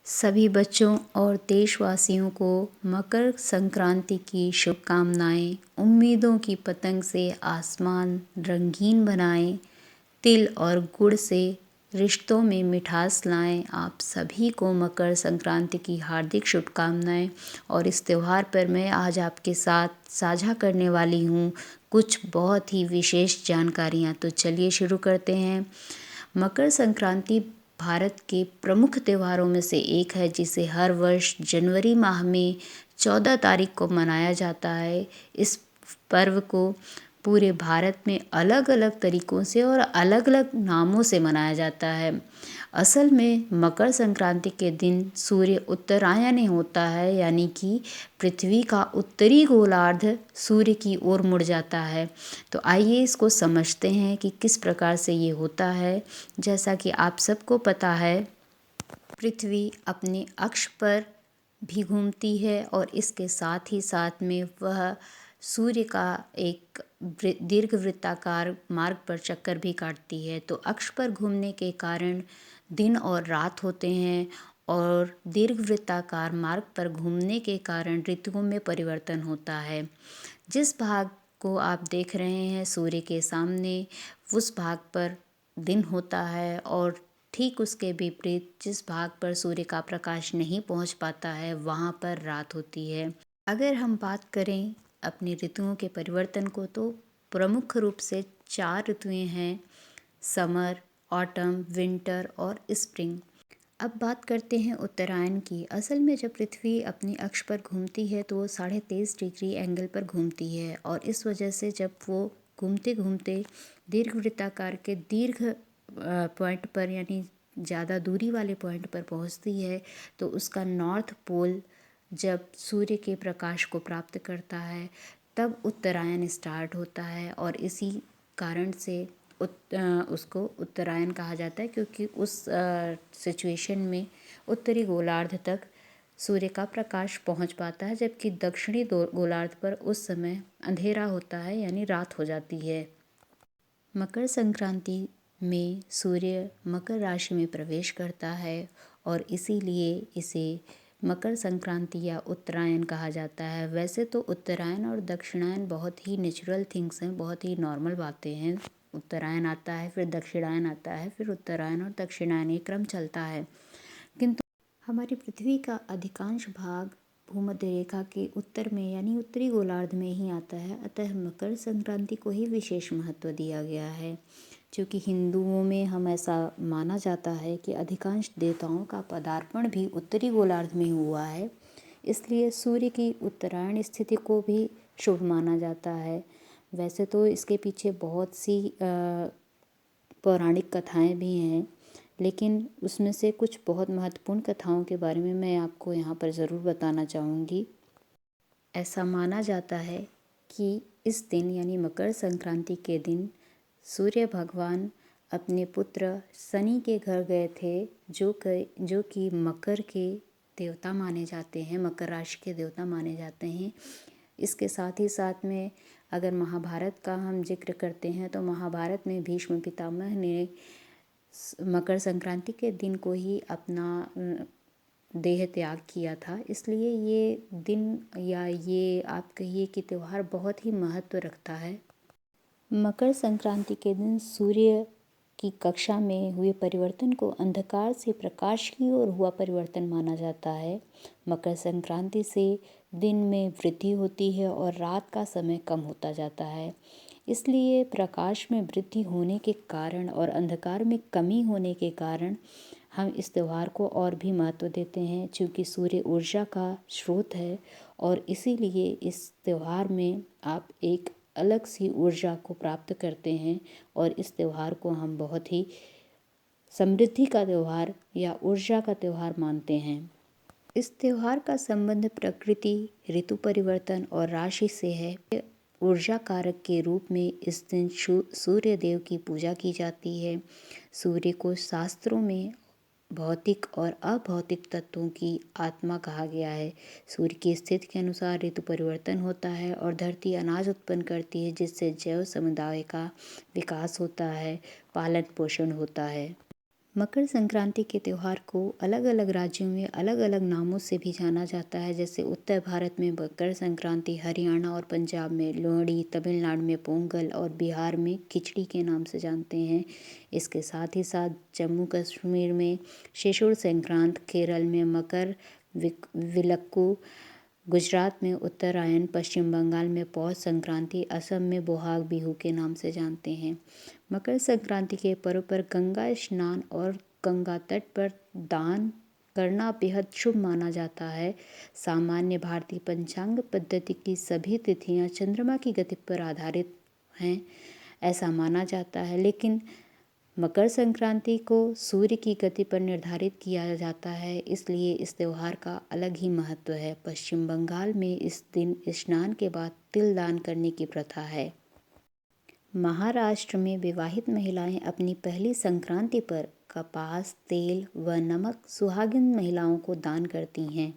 सभी बच्चों और देशवासियों को मकर संक्रांति की शुभकामनाएं। उम्मीदों की पतंग से आसमान रंगीन बनाएं, तिल और गुड़ से रिश्तों में मिठास लाएं। आप सभी को मकर संक्रांति की हार्दिक शुभकामनाएं। और इस त्यौहार पर मैं आज आपके साथ साझा करने वाली हूँ कुछ बहुत ही विशेष जानकारियाँ। तो चलिए शुरू करते हैं। मकर संक्रांति भारत के प्रमुख त्योहारों में से एक है, जिसे हर वर्ष जनवरी माह में 14 तारीख को मनाया जाता है। इस पर्व को पूरे भारत में अलग अलग तरीक़ों से और अलग अलग नामों से मनाया जाता है। असल में मकर संक्रांति के दिन सूर्य उत्तरायण होता है, यानी कि पृथ्वी का उत्तरी गोलार्ध सूर्य की ओर मुड़ जाता है। तो आइए इसको समझते हैं कि किस प्रकार से ये होता है। जैसा कि आप सबको पता है, पृथ्वी अपने अक्ष पर भी घूमती है और इसके साथ ही साथ में वह सूर्य का एक दीर्घवृत्ताकार मार्ग पर चक्कर भी काटती है। तो अक्ष पर घूमने के कारण दिन और रात होते हैं और दीर्घवृत्ताकार मार्ग पर घूमने के कारण ऋतुओं में परिवर्तन होता है। जिस भाग को आप देख रहे हैं सूर्य के सामने, उस भाग पर दिन होता है और ठीक उसके विपरीत जिस भाग पर सूर्य का प्रकाश नहीं पहुंच पाता है, वहां पर रात होती है। अगर हम बात करें अपनी ऋतुओं के परिवर्तन को, तो प्रमुख रूप से 4 ऋतुएं हैं: समर, ऑटम, विंटर और स्प्रिंग। अब बात करते हैं उत्तरायण की। असल में जब पृथ्वी अपनी अक्ष पर घूमती है तो वो 23.5 डिग्री एंगल पर घूमती है और इस वजह से जब वो घूमते घूमते दीर्घवृत्ताकार के दीर्घ पॉइंट पर, यानी ज़्यादा दूरी वाले पॉइंट पर पहुंचती है, तो उसका नॉर्थ पोल जब सूर्य के प्रकाश को प्राप्त करता है, तब उत्तरायण स्टार्ट होता है। और इसी कारण से उसको उत्तरायण कहा जाता है, क्योंकि उस सिचुएशन में उत्तरी गोलार्ध तक सूर्य का प्रकाश पहुंच पाता है, जबकि दक्षिणी गोलार्ध पर उस समय अंधेरा होता है, यानी रात हो जाती है। मकर संक्रांति में सूर्य मकर राशि में प्रवेश करता है और इसीलिए इसे मकर संक्रांति या उत्तरायण कहा जाता है। वैसे तो उत्तरायण और दक्षिणायन बहुत ही नेचुरल थिंग्स हैं, बहुत ही नॉर्मल बातें हैं। उत्तरायण आता है, फिर दक्षिणायन आता है, फिर उत्तरायण और दक्षिणायन, ये क्रम चलता है। किंतु हमारी पृथ्वी का अधिकांश भाग भूमध्य रेखा के उत्तर में, यानी उत्तरी गोलार्ध में ही आता है। अतः मकर संक्रांति को ही विशेष महत्व दिया गया है, क्योंकि हिंदुओं में हम ऐसा माना जाता है कि अधिकांश देवताओं का पदार्पण भी उत्तरी गोलार्ध में हुआ है। इसलिए सूर्य की उत्तरायण स्थिति को भी शुभ माना जाता है। वैसे तो इसके पीछे बहुत सी पौराणिक कथाएं भी हैं, लेकिन उसमें से कुछ बहुत महत्वपूर्ण कथाओं के बारे में मैं आपको यहाँ पर ज़रूर बताना चाहूँगी। ऐसा माना जाता है कि इस दिन, यानी मकर संक्रांति के दिन, सूर्य भगवान अपने पुत्र शनि के घर गए थे, जो कि मकर के देवता माने जाते हैं, मकर राशि के देवता माने जाते हैं। इसके साथ ही साथ में अगर महाभारत का हम जिक्र करते हैं, तो महाभारत में भीष्म पितामह ने मकर संक्रांति के दिन को ही अपना देह त्याग किया था। इसलिए ये दिन, या ये आप कहिए कि त्यौहार, बहुत ही महत्व रखता है। मकर संक्रांति के दिन सूर्य की कक्षा में हुए परिवर्तन को अंधकार से प्रकाश की ओर हुआ परिवर्तन माना जाता है। मकर संक्रांति से दिन में वृद्धि होती है और रात का समय कम होता जाता है। इसलिए प्रकाश में वृद्धि होने के कारण और अंधकार में कमी होने के कारण हम इस त्यौहार को और भी महत्व देते हैं, क्योंकि सूर्य ऊर्जा का स्रोत है और इसीलिए इस त्यौहार में आप एक अलग सी ऊर्जा को प्राप्त करते हैं और इस त्यौहार को हम बहुत ही समृद्धि का त्यौहार या ऊर्जा का त्यौहार मानते हैं। इस त्यौहार का संबंध प्रकृति, ऋतु परिवर्तन और राशि से है। ऊर्जा कारक के रूप में इस दिन सूर्य देव की पूजा की जाती है। सूर्य को शास्त्रों में भौतिक और अभौतिक तत्वों की आत्मा कहा गया है। सूर्य की स्थिति के अनुसार ऋतु परिवर्तन होता है और धरती अनाज उत्पन्न करती है, जिससे जैव समुदाय का विकास होता है, पालन पोषण होता है। मकर संक्रांति के त्यौहार को अलग अलग राज्यों में अलग अलग नामों से भी जाना जाता है। जैसे उत्तर भारत में मकर संक्रांति, हरियाणा और पंजाब में लोहड़ी, तमिलनाडु में पोंगल और बिहार में खिचड़ी के नाम से जानते हैं। इसके साथ ही साथ जम्मू कश्मीर में शिशुर संक्रांत, केरल में मकर विलक्कू, गुजरात में उत्तरायण, पश्चिम बंगाल में पौष संक्रांति, असम में बोहाग बिहू के नाम से जानते हैं। मकर संक्रांति के पर्व पर गंगा स्नान और गंगा तट पर दान करना बेहद शुभ माना जाता है। सामान्य भारतीय पंचांग पद्धति की सभी तिथियां चंद्रमा की गति पर आधारित हैं, ऐसा माना जाता है, लेकिन मकर संक्रांति को सूर्य की गति पर निर्धारित किया जाता है, इसलिए इस त्यौहार का अलग ही महत्व है। पश्चिम बंगाल में इस दिन स्नान के बाद तिल दान करने की प्रथा है। महाराष्ट्र में विवाहित महिलाएं अपनी पहली संक्रांति पर कपास, तेल व नमक सुहागिन महिलाओं को दान करती हैं।